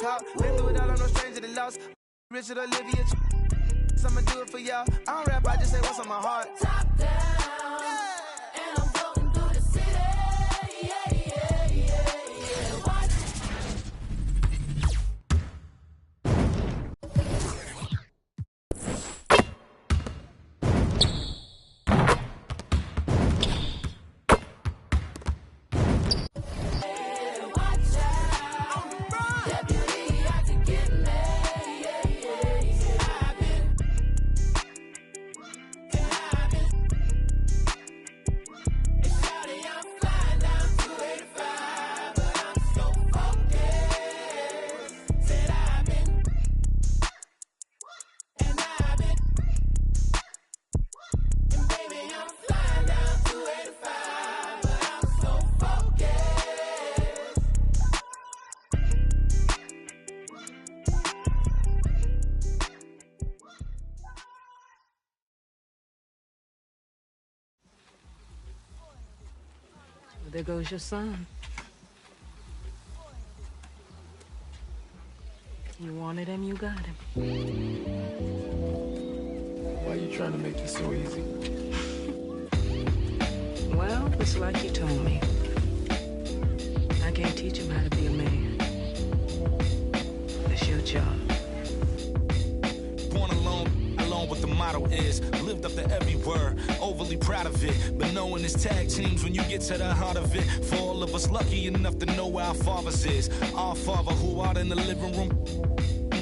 caught. Been through it all, I'm no stranger to loss. Richard Olivia, I'ma do it for y'all. I don't rap, I just say what's on my heart. Top down, and I'm floating through the city. Yeah, yeah, yeah, yeah. Watch. There goes your son. You wanted him, you got him. Why are you trying to make it so easy? Well, it's like you told me. I can't teach him how to be a man. It's your job. Born alone what the motto is. Lived up to every word, overly proud of it. But knowing it's tag teams when you get to the heart of it. For all of us lucky enough to know where our fathers is. Our father who out in the living room.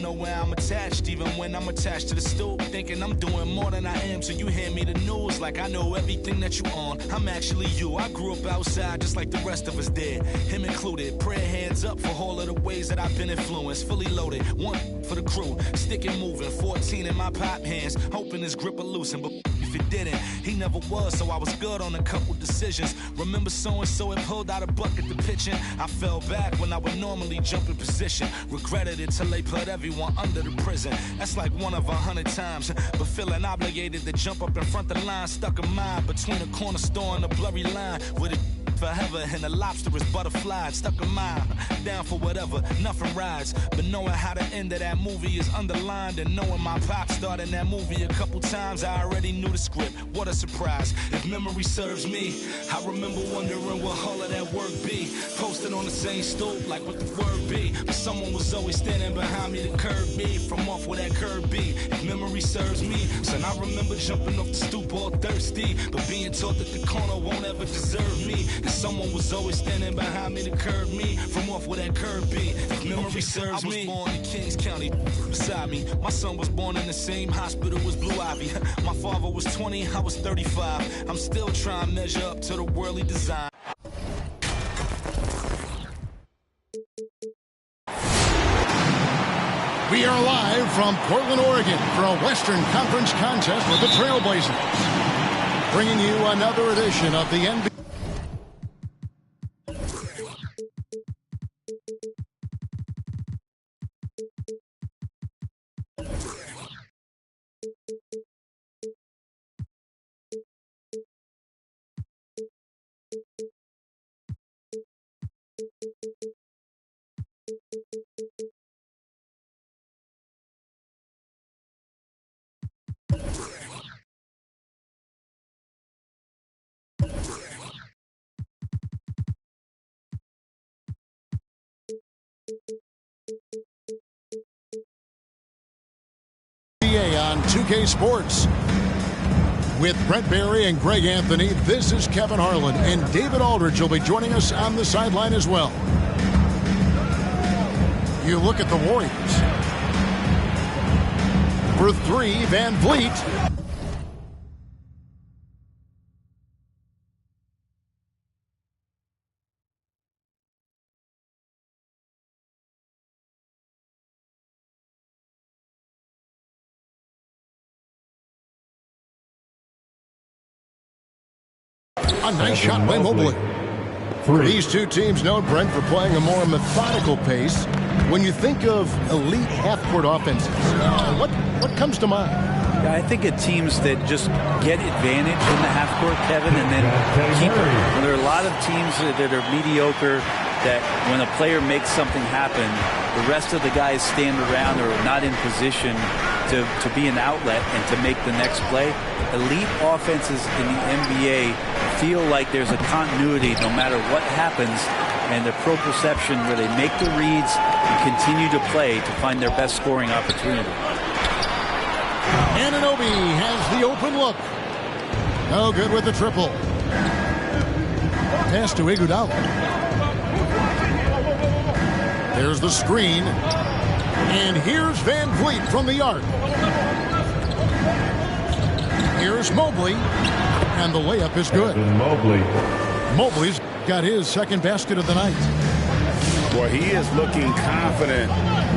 Know where I'm attached, even when I'm attached to the stool. Thinking I'm doing more than I am, so you hand me the news like I know everything that you on. I'm actually you. I grew up outside just like the rest of us did, him included. Prayer hands up for all of the ways that I've been influenced. Fully loaded, one for the crew, sticking moving. 14 in my pop hands, hoping his grip will loosen, but if it didn't, he never was, so I was good on a couple decisions. Remember so-and-so had pulled out a bucket to pitching. I fell back when I would normally jump in position. Regretted it till they put everyone under the prison. That's like one of 100 times. But feeling obligated to jump up in front of the line, stuck a mind between a corner store and a blurry line. With it forever and the lobster is butterfly. Stuck a mile, down for whatever, nothing rides. But knowing how the end of that movie is underlined, and knowing my pop starred in that movie a couple times, I already knew the script. What a surprise. If memory serves me, I remember wondering what all of that work be. Posted on the same stoop, like what the word be. But someone was always standing behind me to curb me from off where that curb be. If memory serves me, son, I remember jumping off the stoop all thirsty, but being taught that the corner won't ever deserve me. And someone was always standing behind me to curb me from off where that curb be. If memory serves me, I was born in Kings County, beside me. My son was born in the same hospital as Blue Ivy. My father was 20, I was 35. I'm still trying to measure up to the worldly design. We are live from Portland, Oregon for a Western Conference contest with the Trailblazers. Bringing you another edition of the NBA. On 2K Sports. With Brent Barry and Greg Anthony, this is Kevin Harlan, and David Aldridge will be joining us on the sideline as well. You look at the Warriors. For three, Van Vliet. A nice shot by Mobley. These two teams know, Brent, for playing a more methodical pace. When you think of elite half-court offenses, what comes to mind? Yeah, I think of teams that just get advantage in the half-court, Kevin, and then keep it. There are a lot of teams that are mediocre that when a player makes something happen, the rest of the guys stand around or are not in position to be an outlet and to make the next play. Elite offenses in the NBA feel like there's a continuity no matter what happens, and the proprioception where they make the reads and continue to play to find their best scoring opportunity. Anunoby has the open look. No good with the triple. Pass to Iguodala. There's the screen. And here's Van Vliet from the arc. Here's Mobley. And the layup is good. Mobley's got his second basket of the night. Boy, he is looking confident.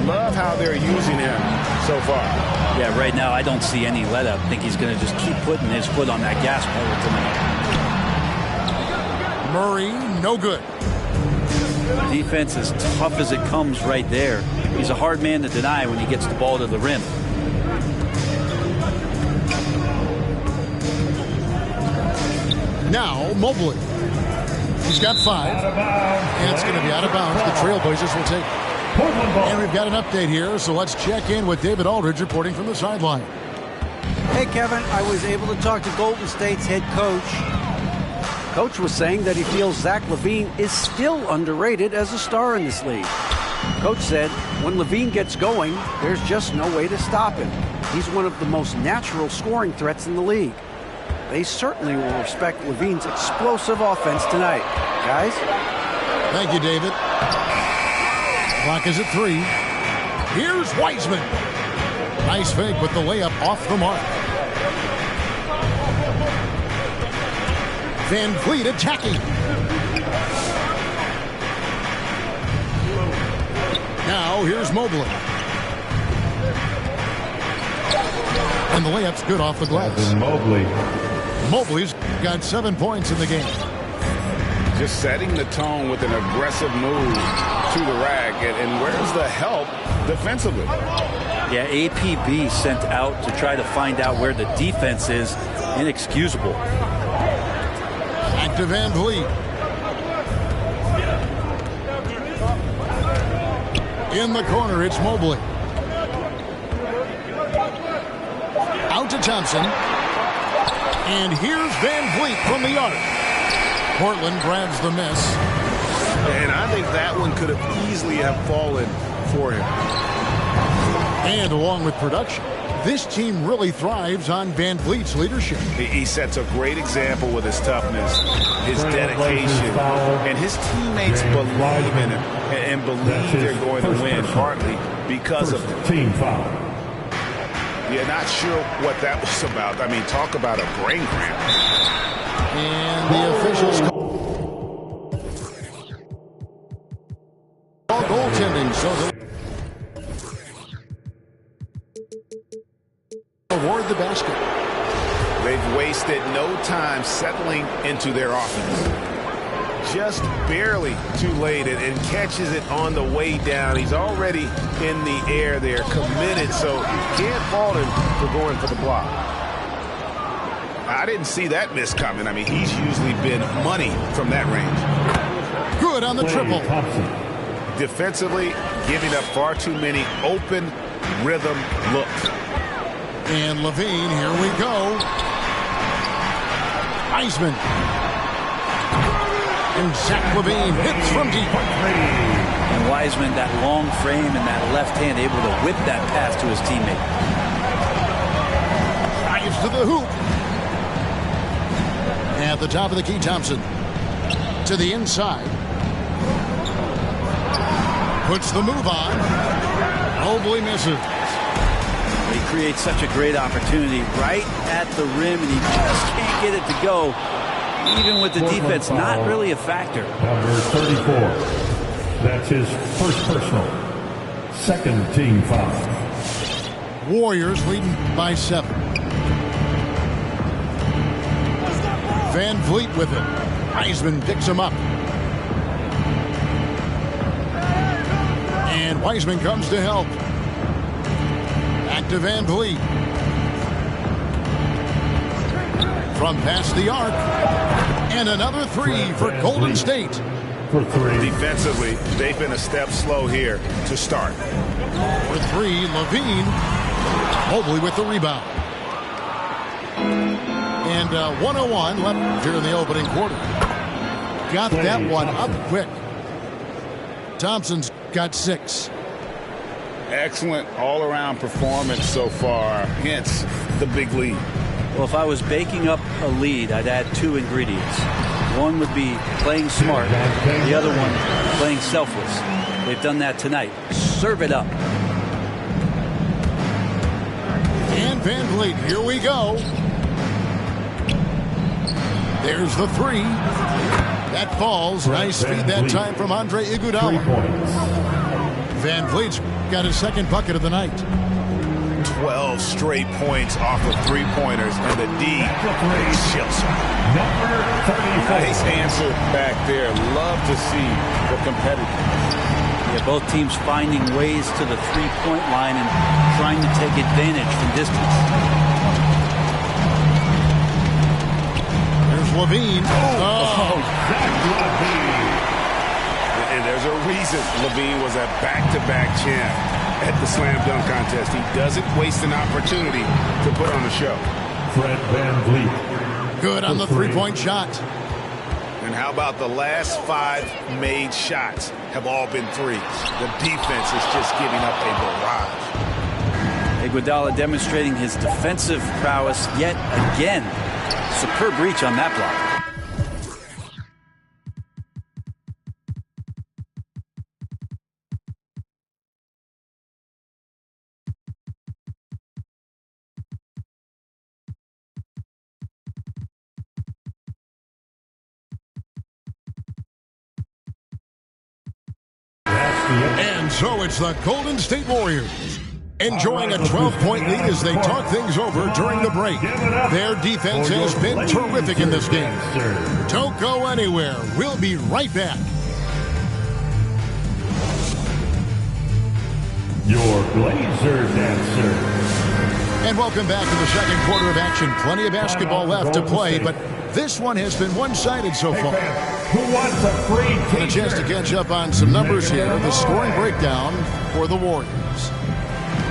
Love how they're using him so far. Yeah, right now I don't see any let up. I think he's going to just keep putting his foot on that gas pedal tonight. Murray, no good. Defense is tough as it comes right there. He's a hard man to deny when he gets the ball to the rim. Now Mobley. He's got 5. And it's going to be out of bounds. The Trailblazers will take it. And we've got an update here, so let's check in with David Aldridge reporting from the sideline. Hey, Kevin, I was able to talk to Golden State's head coach. Coach was saying that he feels Zach LaVine is still underrated as a star in this league. Coach said when LaVine gets going, there's just no way to stop him. He's one of the most natural scoring threats in the league. They certainly will respect LaVine's explosive offense tonight. Guys? Thank you, David. Clock is at 3. Here's Wiseman. Nice fake with the layup off the mark. Van Vliet attacking. Now here's Mobley. And the layup's good off the glass. Mobley's got 7 points in the game. Just setting the tone with an aggressive move to the rack. And where's the help defensively? Yeah, APB sent out to try to find out where the defense is. Inexcusable. Back to Van Vliet. In the corner, it's Mobley. Out to Thompson. And here's Van Vliet from the arc. Portland grabs the miss. And I think that one could have easily have fallen for him. And along with production, this team really thrives on Van Vliet's leadership. He sets a great example with his toughness, his dedication, and his teammates believe in him and believe they're going to win, partly because of him. Team foul. Yeah, not sure what that was about. I mean, talk about a brain cramp. And the officials call goaltending, so they'll award the basket. They've wasted no time settling into their offense. Just barely too late and catches it on the way down. He's already in the air there, committed, so can't fault him for going for the block. I didn't see that miss coming. I mean, he's usually been money from that range. Good on the triple. Defensively, giving up far too many open rhythm looks. And LaVine, here we go. Wiseman. And Zach LaVine hits from deep. And Wiseman, that long frame and that left hand, able to whip that pass to his teammate. Drives to the hoop. At the top of the key, Thompson. To the inside. Puts the move on. Mobley misses. He creates such a great opportunity right at the rim, and he just can't get it to go. Even with the defense, not really a factor. Number 34. That's his first personal. Second team foul. Warriors leading by 7. Van Vliet with it. Wiseman picks him up. And Wiseman comes to help. Back to Van Vliet. From past the arc. And another 3 for Golden State. for three. Defensively, they've been a step slow here to start. For three, Levine. Mobley with the rebound. And 101 left here in the opening quarter. Got that one up quick. Thompson's got 6. Excellent all-around performance so far, hence the big lead. Well, if I was baking up a lead, I'd add 2 ingredients. One would be playing smart. The other one, playing selfless. They've done that tonight. Serve it up. And Van Vliet, here we go. There's the 3. That falls. Nice feed that time from Andre Iguodala. Van Vliet's got his second bucket of the night. 12 straight points off of three-pointers, and the D chills. Nice answer back there. Love to see the competitive. Yeah, both teams finding ways to the three-point line and trying to take advantage from distance. There's Levine. And there's a reason Levine was a back-to-back champ at the slam dunk contest. He doesn't waste an opportunity to put on a show. Fred VanVleet. Good on the three-point shot. And how about the last 5 made shots have all been threes? The defense is just giving up a barrage. Iguodala demonstrating his defensive prowess yet again. Superb reach on that block. And so it's the Golden State Warriors enjoying a 12-point lead as they talk things over during the break. Their defense has been terrific in this game. Don't go anywhere. We'll be right back. Your Blazer Dancer. And welcome back to the second quarter of action. Plenty of basketball left to play, but this one has been one-sided so far. Who wants a free And a chance to catch up on some numbers here. The scoring breakdown for the Warriors.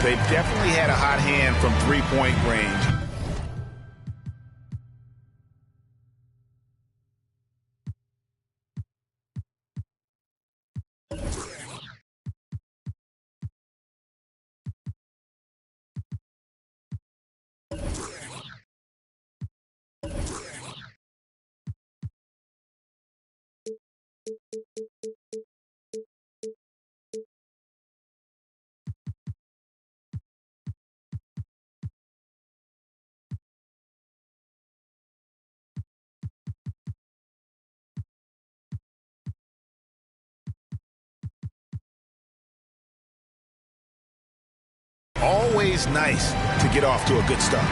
They've definitely had a hot hand from three-point range. Always nice to get off to a good start.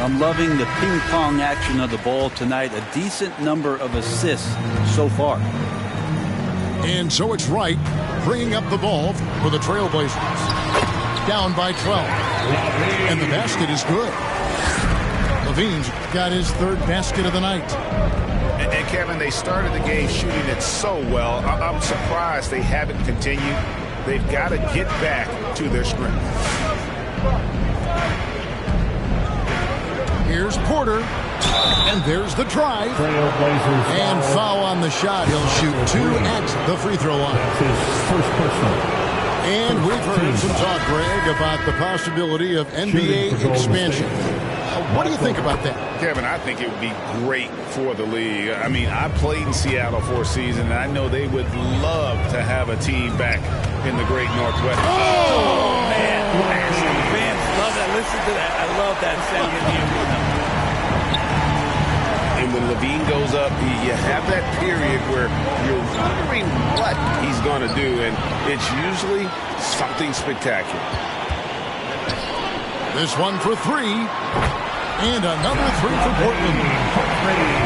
I'm loving the ping-pong action of the ball tonight. A decent number of assists so far. And so it's Wright bringing up the ball for the Trailblazers. Down by 12. And the basket is good. Levine's got his third basket of the night. And Kevin, they started the game shooting it so well. I'm surprised they haven't continued. They've got to get back to their strength. Here's Porter. And there's the drive. And foul on the shot. He'll shoot 2 at the free throw line. That's his first personal. And we've heard some talk, Greg, about the possibility of NBA expansion. What do you think about that? Kevin, I think it would be great for the league. I mean, I played in Seattle for a season, and I know they would love to have a team back in the great Northwest. Oh man. Fans love that. Listen to that. I love that sound in the arena. And when Levine goes up, you have that period where you're wondering what he's going to do, and it's usually something spectacular. This one for 3. And another 3 for Portland.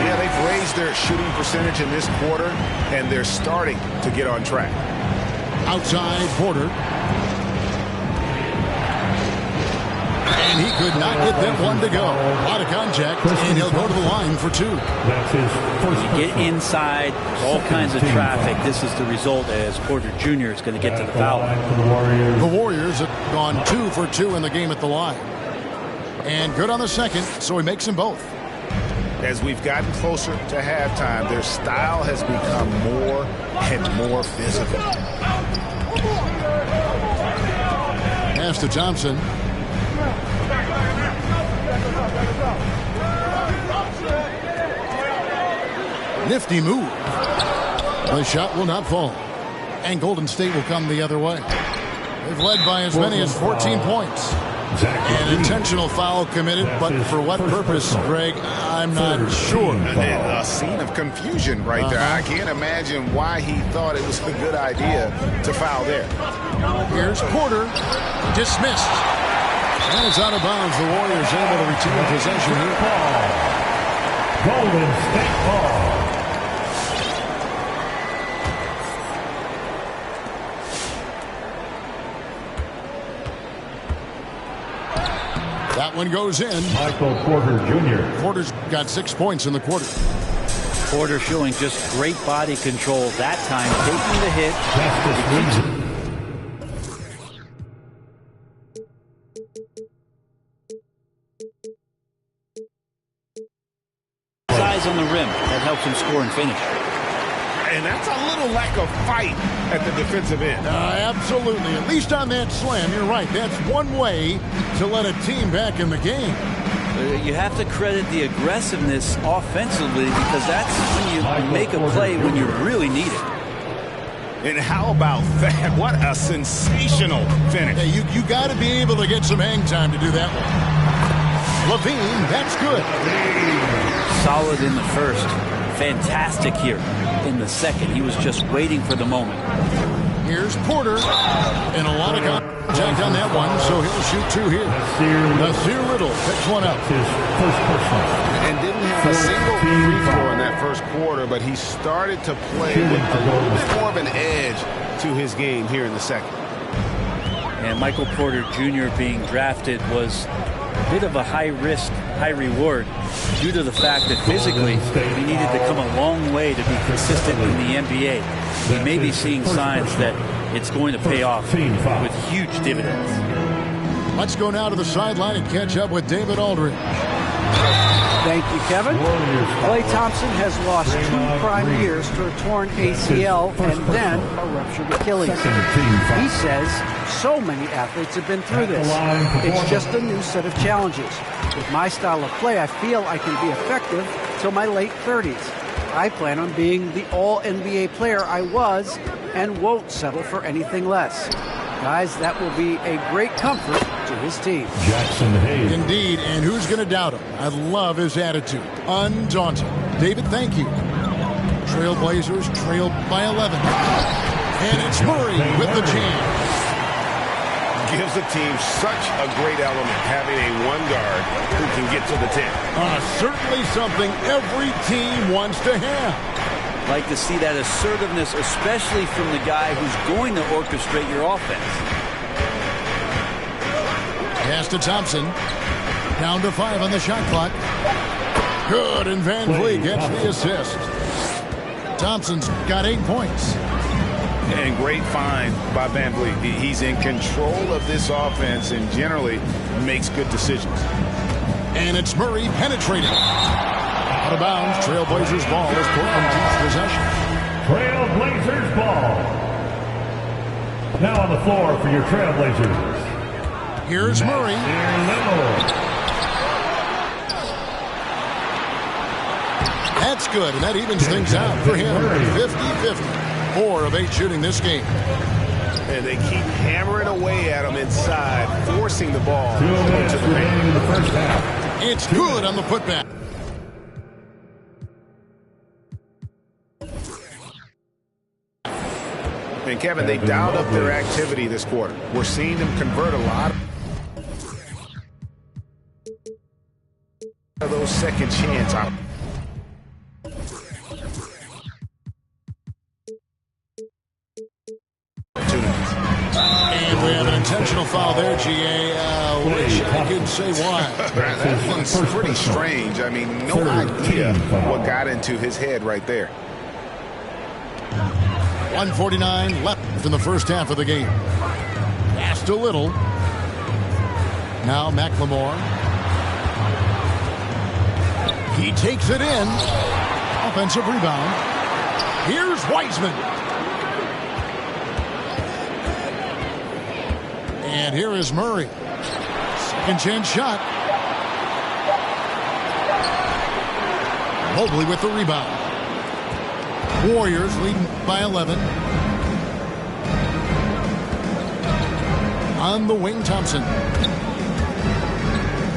Yeah, they've raised their shooting percentage in this quarter, and they're starting to get on track. And he could not get that one to go. A lot of contact, and he'll go to the line for 2. That's his first. You get inside, all kinds of traffic. This is the result as Porter Jr. is going to get to the foul line. The Warriors have gone 2 for 2 in the game at the line. And good on the second, so he makes them both. As we've gotten closer to halftime, their style has become more and more physical. Pass to Thompson. Nifty move. The shot will not fall. And Golden State will come the other way. They've led by as many as 14 points. An intentional foul committed, but for what purpose, Greg, I'm not sure. A scene of confusion right there. I can't imagine why he thought it was a good idea to foul there. Here's Porter. Dismissed. And it's out of bounds. The Warriors able to retain possession here. Golden State ball. That one goes in. Michael Porter Jr. Porter's got 6 points in the quarter. Porter showing just great body control that time, taking the hit. Size on the rim. That helps him score and finish. And that's a little lack of fight at the defensive end. Absolutely. At least on that slam, you're right. That's one way to let a team back in the game. You have to credit the aggressiveness offensively because that's when you make a play when you really need it. And how about that? What a sensational finish. Hey, you got to be able to get some hang time to do that one. LaVine, that's good. Solid in the first. Fantastic here in the second. He was just waiting for the moment. Here's Porter. And a lot of contact on that one, so he'll shoot 2 here. Nasir Little picks one up. His first personal. And didn't have a single free throw in that first quarter, but he started to play with a little bit more of an edge to his game here in the second. And Michael Porter Jr. being drafted was a bit of a high risk, high reward due to the fact that physically he needed to come a long way to be consistent in the NBA. We may be seeing signs that it's going to pay off with huge dividends. Let's go now to the sideline and catch up with David Aldridge. Thank you, Kevin. Klay Thompson has lost 2 prime years to a torn ACL and then a ruptured Achilles. He says so many athletes have been through this. It's just a new set of challenges. With my style of play, I feel I can be effective till my late 30s. I plan on being the all-NBA player I was and won't settle for anything less. Guys, that will be a great comfort to his team. Jackson Hayes. Indeed, and who's going to doubt him? I love his attitude. Undaunted. David, thank you. Trailblazers trailed by 11. And it's Murray with the jam. Gives the team such a great element, having a one guard who can get to the 10. Certainly something every team wants to have. Like to see that assertiveness, especially from the guy who's going to orchestrate your offense. Pass to Thompson. Down to 5 on the shot clock. Good, and Van Vliet gets the assist. Thompson's got 8 points. And great find by Van Vliet. He's in control of this offense and generally makes good decisions. And it's Murray penetrating. Out of bounds, Trailblazers ball as Portland keeps possession. Trailblazers ball. Now on the floor for your Trailblazers. Here's Murray. That's good, and that evens things out for him. 50-50. 4 of 8 shooting this game. And they keep hammering away at him inside, forcing the ball 2 minutes remaining in the first half. It's good on the putback. And Kevin, they dialed up their activity this quarter. We're seeing them convert a lot of those second chance opportunities. intentional foul there, GA. Wish I could say why. That one's pretty strange. I mean, no idea what got into his head right there. 1:49 left in the first half of the game. Passed a little. Now McLemore. He takes it in. Offensive rebound. Here's Wiseman. And here is Murray. Second chance shot. Mobley with the rebound. Warriors leading by 11. On the wing, Thompson.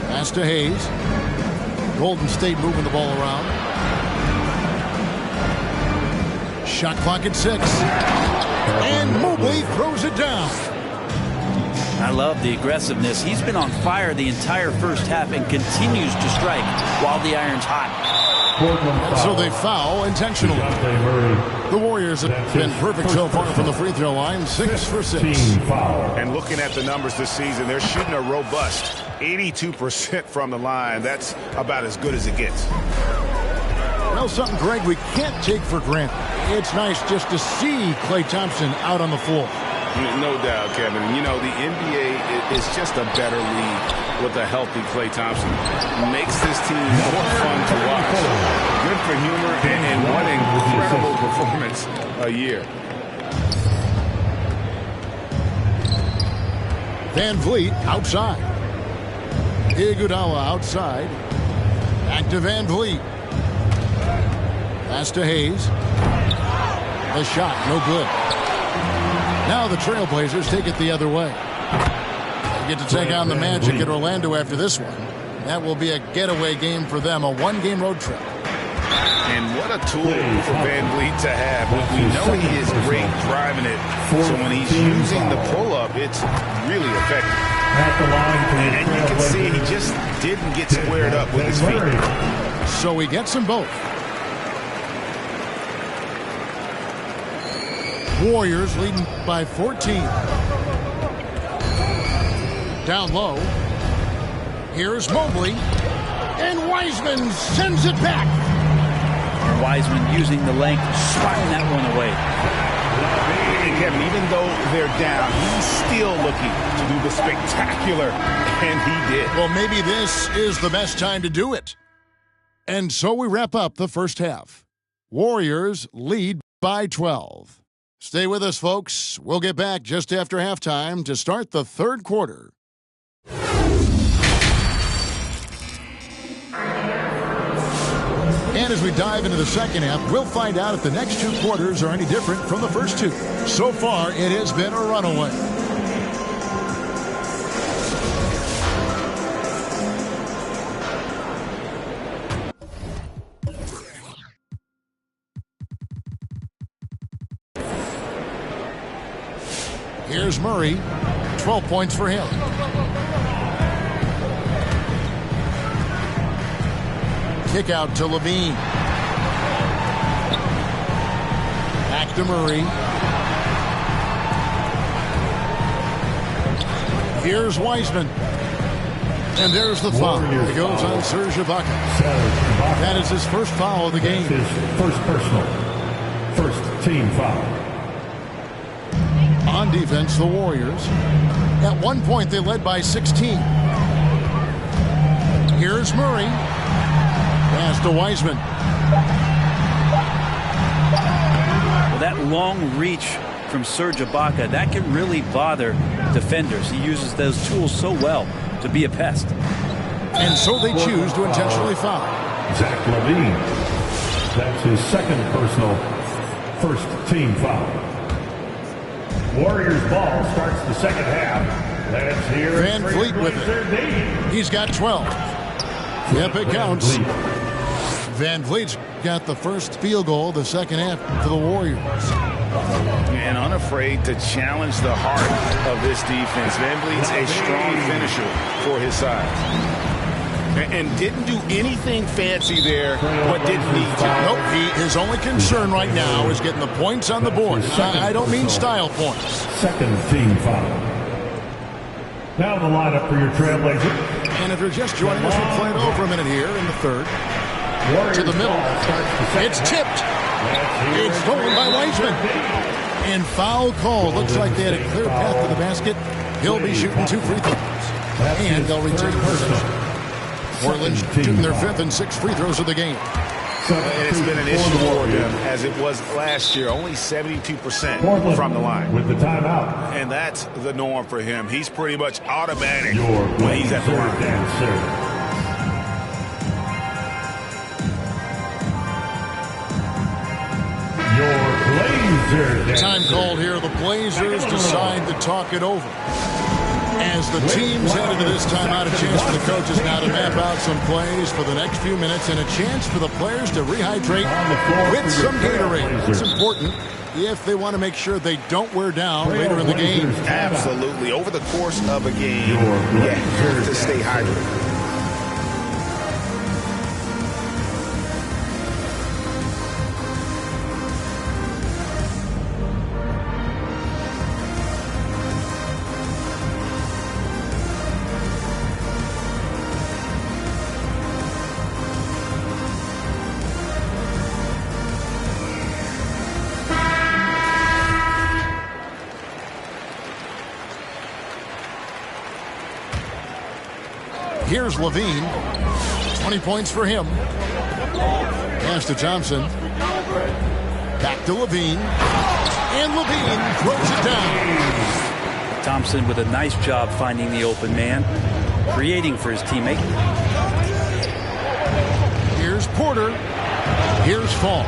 Pass to Hayes. Golden State moving the ball around. Shot clock at 6. And Mobley throws it down. I love the aggressiveness. He's been on fire the entire first half and continues to strike while the iron's hot. So they foul intentionally. The Warriors have been perfect so far from the free throw line, 6 for 6. And looking at the numbers this season, they're shooting a robust 82% from the line. That's about as good as it gets. Well, something, Greg, we can't take for granted. It's nice just to see Klay Thompson out on the floor. No doubt, Kevin. You know, the NBA is just a better league with a healthy Klay Thompson. Makes this team more fun to watch. Good for humor and one incredible performance a year. Van Vliet outside. Iguodala outside. Back to Van Vliet. Pass to Hayes. The shot, no good. Now the Trailblazers take it the other way. They get to take on the Magic at Orlando after this one. That will be a getaway game for them, a one-game road trip. And what a tool for Van Vliet to have. We know he is great driving it, so when he's using the pull-up, it's really effective. And you can see he just didn't get squared up with his feet. So he gets them both. Warriors leading by 14. Down low. Here's Mobley. And Wiseman sends it back. Wiseman using the length, swatting that one away. And Kevin, even though they're down, he's still looking to do the spectacular, and he did. Well, maybe this is the best time to do it. And so we wrap up the first half. Warriors lead by 12. Stay with us, folks. We'll get back just after halftime to start the third quarter. And as we dive into the second half, we'll find out if the next two quarters are any different from the first two. So far, it has been a runaway. Here's Murray. 12 points for him. Kick out to Levine. Back to Murray. Here's Wiseman. And there's the foul. It goes on Serge Ibaka. That is his first foul of the game. His first personal. First team foul. On defense, the Warriors. At one point, they led by 16. Here's Murray. Pass to Wiseman. Well, that long reach from Serge Ibaka, that can really bother defenders. He uses those tools so well to be a pest. And so they choose to intentionally foul. Zach LaVine. That's his second personal first team foul. Warriors ball starts the second half. Let's hear Van Vliet with it. He's got 12. Yep, it counts. Van Vliet's got the first field goal of the second half for the Warriors. And unafraid to challenge the heart of this defense. Van Vliet's a strong finisher for his side. And didn't do anything fancy there, but didn't need to. Nope, his only concern right now is getting the points on the board. I don't mean style points. Second team foul. Now the lineup for your Trailblazers. And if you're just joining us, we'll play it over a minute here in the third. Warriors To the middle. It's tipped. It's stolen by Wiseman. And foul call. Looks like they had a clear path to the basket. He'll be shooting 2 free throws. And they'll retain possession. Portland shooting their 5th and 6th free throws of the game. And it's been an issue for them as it was last year. Only 72% from the line. With the timeout. And that's the norm for him. He's pretty much automatic Your when he's at the line. dancer. Time called here. The Blazers decide to talk it over. As the teams head into this timeout, a chance for the coaches now to map out some plays for the next few minutes and a chance for the players to rehydrate with some Gatorade. It's important if they want to make sure they don't wear down later in the game. Absolutely. Over the course of a game, you have to stay hydrated. Here's Levine. 20 points for him. Pass to Thompson. Back to Levine. And Levine throws it down. Thompson with a nice job finding the open man, creating for his teammate. Here's Porter. Here's Fall.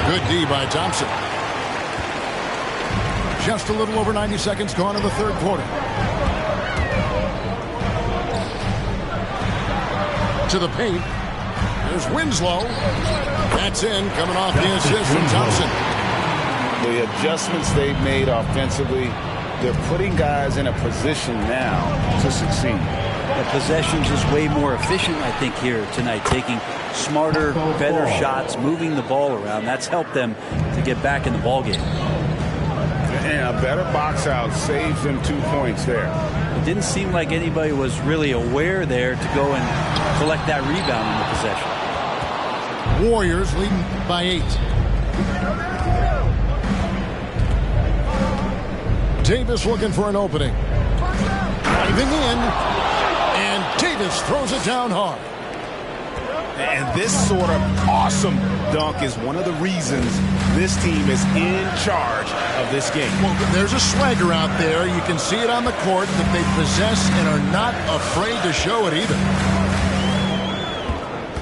Good D by Thompson. Just a little over 90 seconds gone in the third quarter. To the paint. There's Winslow. That's in, coming off the assist from Thompson. The adjustments they've made offensively, they're putting guys in a position now to succeed. The possession just way more efficient, I think, here tonight, taking smarter, better shots, moving the ball around. That's helped them to get back in the ballgame. And a better box out saves them 2 points there. It didn't seem like anybody was really aware there to go and collect that rebound in the possession. Warriors leading by 8. Davis looking for an opening. Driving in. And Davis throws it down hard. And this sort of awesome dunk is one of the reasons this team is in charge of this game. Well, there's a swagger out there. You can see it on the court that they possess and are not afraid to show it either.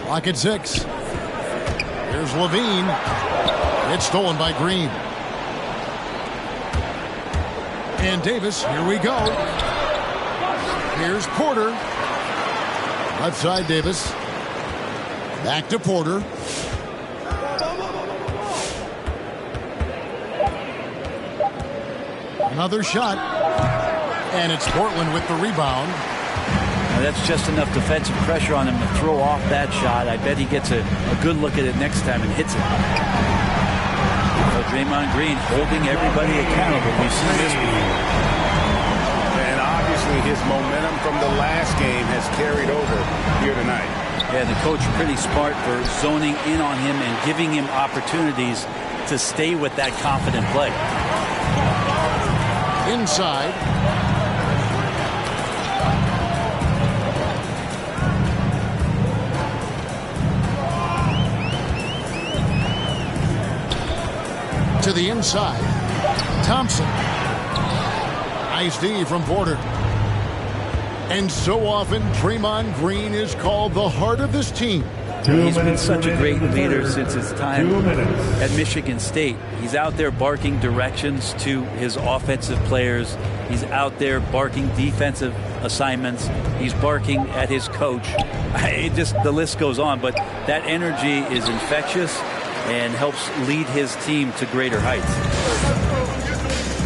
Clock at 6. Here's Levine. It's stolen by Green. And Davis, here we go. Here's Porter. Left side Davis. Back to Porter. Another shot. And it's Portland with the rebound. Now that's just enough defensive pressure on him to throw off that shot. I bet he gets a good look at it next time and hits it. So Draymond Green holding everybody accountable. We've seen this before. And obviously his momentum from the last game has carried over here tonight. Yeah, the coach pretty smart for zoning in on him and giving him opportunities to stay with that confident play. Inside. To the inside. Thompson. Nice D from Porter. And so often, Draymond Green is called the heart of this team. He's been such a great leader since his time at Michigan State. He's out there barking directions to his offensive players. He's out there barking defensive assignments. He's barking at his coach. The list goes on, but that energy is infectious and helps lead his team to greater heights.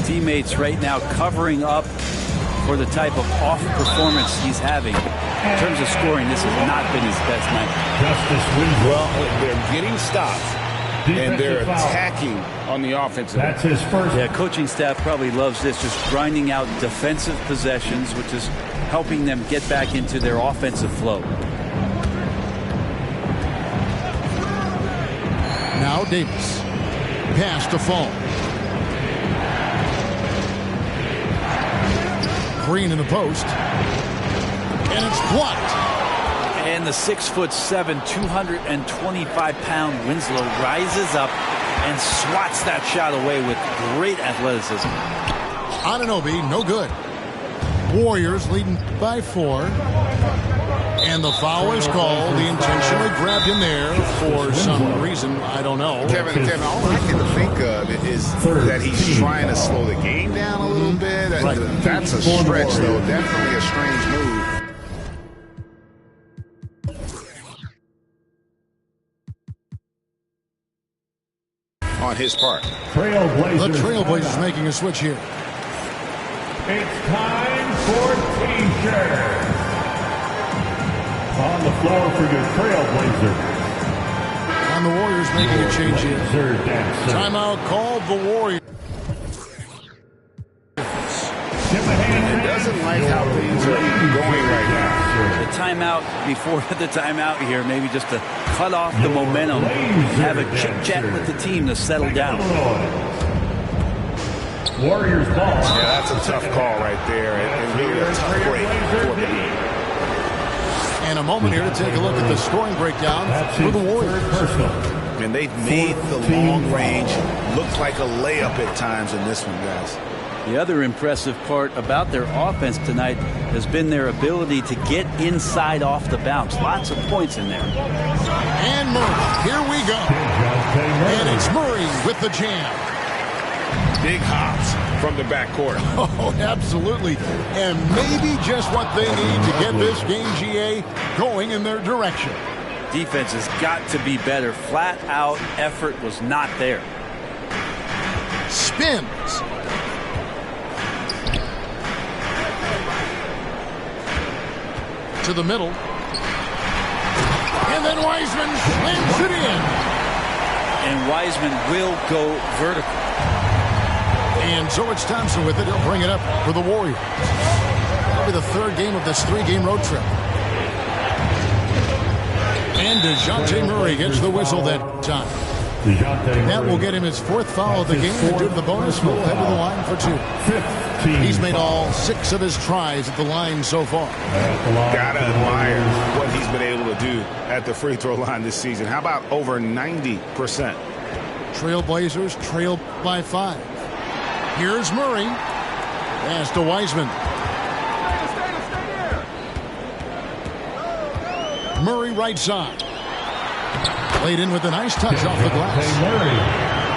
Teammates right now covering up for the type of off performance he's having. In terms of scoring, this has not been his best night. Well, they're getting stops, and they're attacking on the offensive. That's his first. Yeah, coaching staff probably loves this, just grinding out defensive possessions, which is helping them get back into their offensive flow. Now Davis. Pass to Fall. Green in the post. And it's blocked. And the 6'7", 225-pound Winslow rises up and swats that shot away with great athleticism. Anunoby, no good. Warriors leading by 4. And the foul is called. He intentionally grabbed him there for some reason. I don't know. Kevin, all I can think of is that he's trying to slow the game down a little bit. That's a stretch, though. Definitely a strange move. On his part. Trailblazers. The Trailblazers making a switch here. It's time for T-shirt. On the floor for your Trailblazers. And the Warriors making a change here. Dancer. Timeout called the Warriors. It doesn't like how things are going right now. The timeout before the timeout here, maybe just to cut off the momentum and have a chit-chat with the team to settle down. Warriors ball. Yeah, that's a tough call right there, and really a tough break for the league. And a moment here to take a look at the scoring breakdown for the Warriors. And they've made the long range look like a layup at times in this one, guys. The other impressive part about their offense tonight has been their ability to get inside off the bounce. Lots of points in there. And Murray, here we go. And it's Murray with the jam. Big hops from the backcourt. Oh, absolutely. And maybe just what they need to get this game, GA, going in their direction. Defense has got to be better. Flat out effort was not there. Spins. To the middle. And then Wiseman slams it in. And Wiseman will go vertical. And so it's Thompson with it. He'll bring it up for the Warriors. That'll be the third game of this 3-game road trip. And DeJounte Murray gets the whistle that time. That will get him his 4th foul of the game. And due to the bonus, he'll head to the line for 2. He's made all 6 of his tries at the line so far. Gotta admire what he's been able to do at the free throw line this season. How about over 90%? Trailblazers trail by 5. Here's Murray. Pass to Wiseman. Murray right side. Played in with a nice touch off the glass.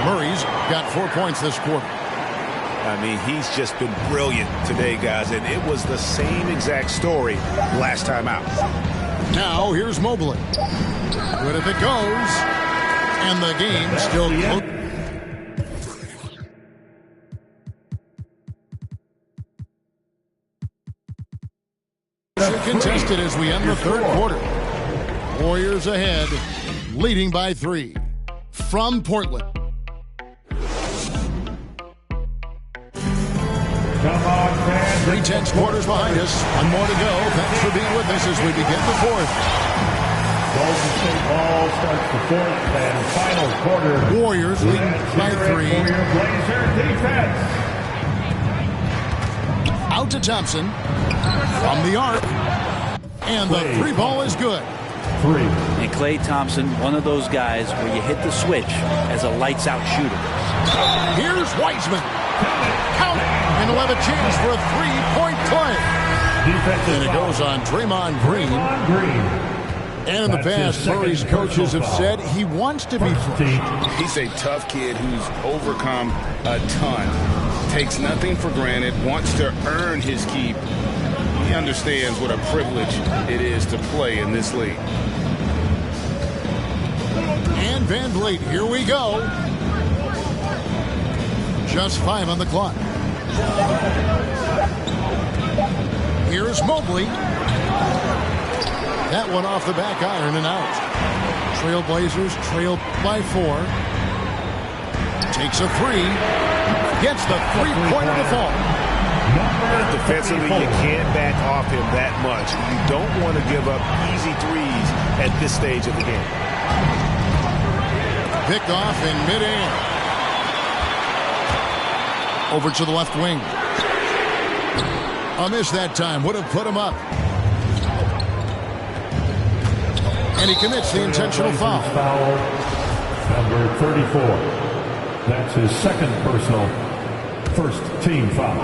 Murray's got 4 points this quarter. I mean, he's just been brilliant today, guys, and it was the same exact story last time out. Now, here's Mobley. Good if it goes. And the game still close. Contested as we end the 3rd quarter. Warriors ahead, leading by 3 from Portland. Come on, fans. 3 tenths quarters behind us. 1 more to go. Thanks for being with us as we begin the 4th. Golden State ball starts the 4th and final quarter. Warriors leading by 3. Blazer defense. Out to Thompson. From the arc. And the 3 ball is good. 3. And Klay Thompson, one of those guys where you hit the switch as a lights-out shooter. Here's Wiseman. Count it. And he'll have a chance for a 3-point play. And it goes on Draymond Green. And in the past, Murray's coaches have said he wants to be first. He's a tough kid who's overcome a ton. Takes nothing for granted, wants to earn his keep. He understands what a privilege it is to play in this league. And Van Vliet, here we go. Just 5 on the clock. Here's Mobley. That one off the back iron and out. Trailblazers trail by 4. Takes a three. Gets the three-pointer to fall. Defensively, you can't back off him that much. You don't want to give up easy threes at this stage of the game. Picked off in midair. Over to the left wing. A miss that time. Would have put him up. And he commits the intentional foul. Number 34. That's his second personal first team foul.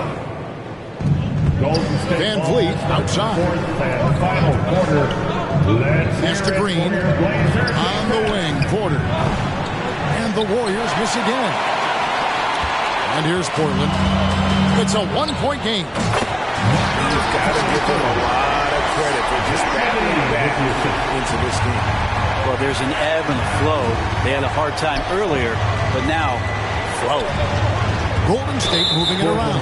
Golden State Van Vliet outside. Fourth and final quarter. Pass to Green. On the wing, Porter. And the Warriors miss again. And here's Portland. It's a one-point game. You've got to give them a lot of credit for just battling back into this game. Well, there's an ebb and a flow. They had a hard time earlier, but now, flow. Golden State moving it around.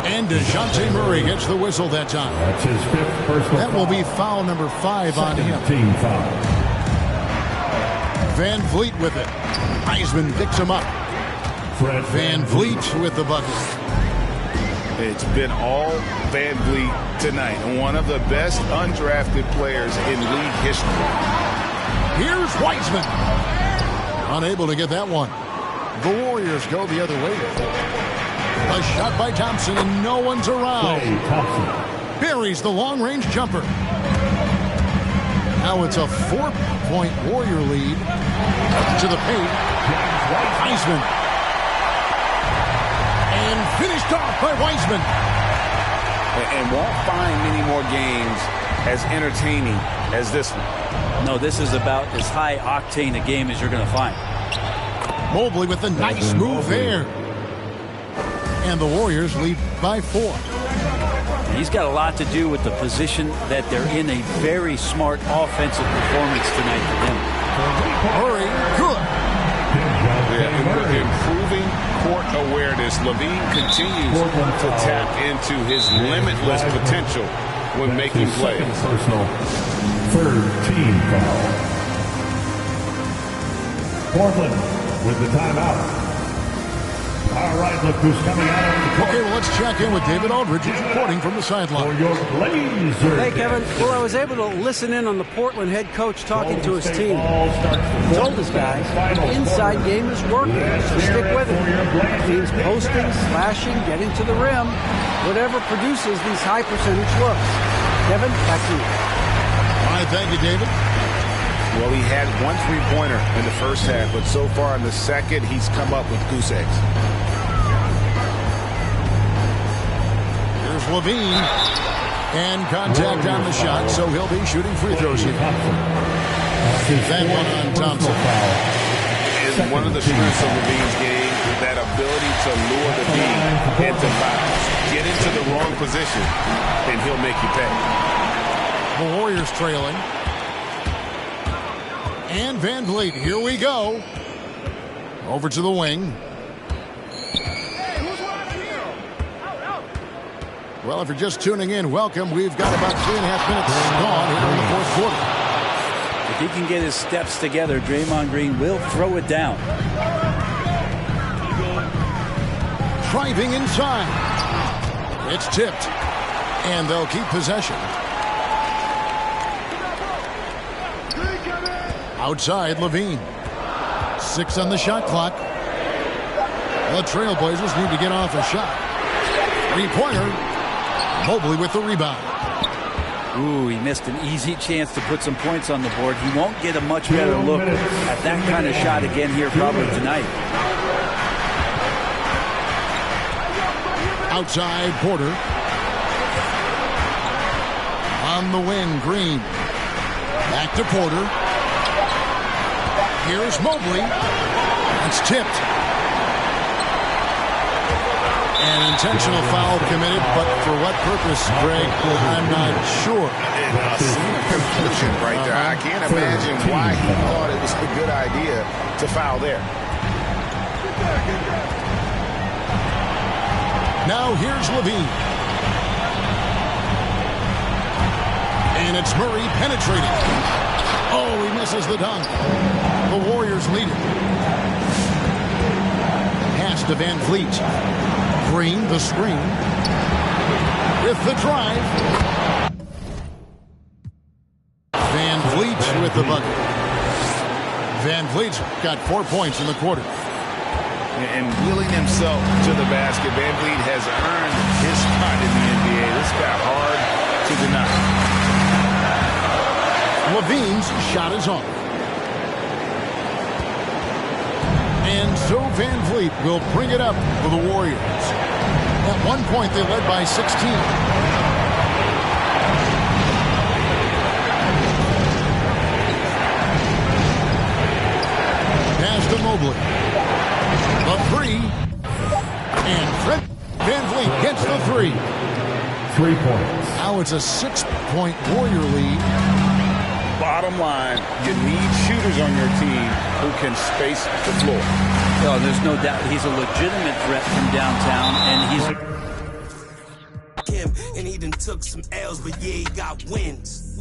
And DeJounte Murray gets the whistle that time. That's his fifth personal That will be foul number 5 on him. Team foul. Van Vliet with it. Heisman picks him up. Van Vliet with the bucket. It's been all Van Vliet tonight. One of the best undrafted players in league history. Here's Wiseman. Unable to get that one. The Warriors go the other way. A shot by Thompson, and no one's around. Buries the long-range jumper. Now it's a 4-point Warrior lead. To the paint. Heisman. And finished off by Wiseman. And won't find many more games as entertaining as this one. No, this is about as high-octane a game as you're going to find. Mobley with a nice move there. And the Warriors lead by 4. He's got a lot to do with the position that they're in. A very smart offensive performance tonight for him. Murray, good. Improving court awareness. LaVine continues to tap into his limitless potential when making plays. Personal third team foul. Portland with the timeout. All right, look who's coming out on the court. Okay, well, let's check in with David Aldridge, who's reporting from the sideline. Hey, Kevin. Well, I was able to listen in on the Portland head coach talking to his team. He told his guys the inside game is working, so stick with it. It means posting, slashing, getting to the rim, whatever produces these high-percentage looks. Kevin, back to you. All right, thank you, David. Well, he had one three-pointer in the first half, but so far in the second, he's come up with goose eggs. Here's LaVine. And contact on the shot, so he'll be shooting free throws here. That one on Thompson. And one of the strengths of LaVine's game, that ability to lure the team into fouls. Get into the wrong position, and he'll make you pay. The Warriors trailing. And Van Vliet, here we go. Over to the wing. Well, if you're just tuning in, welcome. We've got about 3.5 minutes gone here in the fourth quarter. If he can get his steps together, Draymond Green will throw it down. Driving inside. It's tipped. And they'll keep possession. Outside, LaVine. 6 on the shot clock. The Trailblazers need to get off a shot. 3-pointer. Mobley with the rebound. Ooh, he missed an easy chance to put some points on the board. He won't get a much better look at that kind of shot again here probably tonight. Outside, Porter. On the wing, Green. Back to Porter. Here's Mobley. It's tipped. An intentional foul committed, but for what purpose, Greg? I'm not sure. Confusion right there. I can't imagine why he thought it was a good idea to foul there. Now here's LaVine. And it's Murray penetrating. Oh, he misses the dunk. The Warriors lead it. Pass to Van Vliet. Green, the screen. With the drive. Van Vliet with the bucket. Van Vliet's got 4 points in the quarter. And wheeling himself to the basket, Van Vliet has earned his spot in the NBA. This got hard to deny. Levine's shot is on. And so Van Vliet will bring it up for the Warriors. At one point, they led by 16. Pass to Mobley. The three. And Fred Van Vliet gets the three. 3 points. Now it's a 6-point Warrior lead. Bottom line, you need shooters on your team who can space the floor. Oh, there's no doubt he's a legitimate threat from downtown, and he's And he done took some L's, but yeah, he got wins.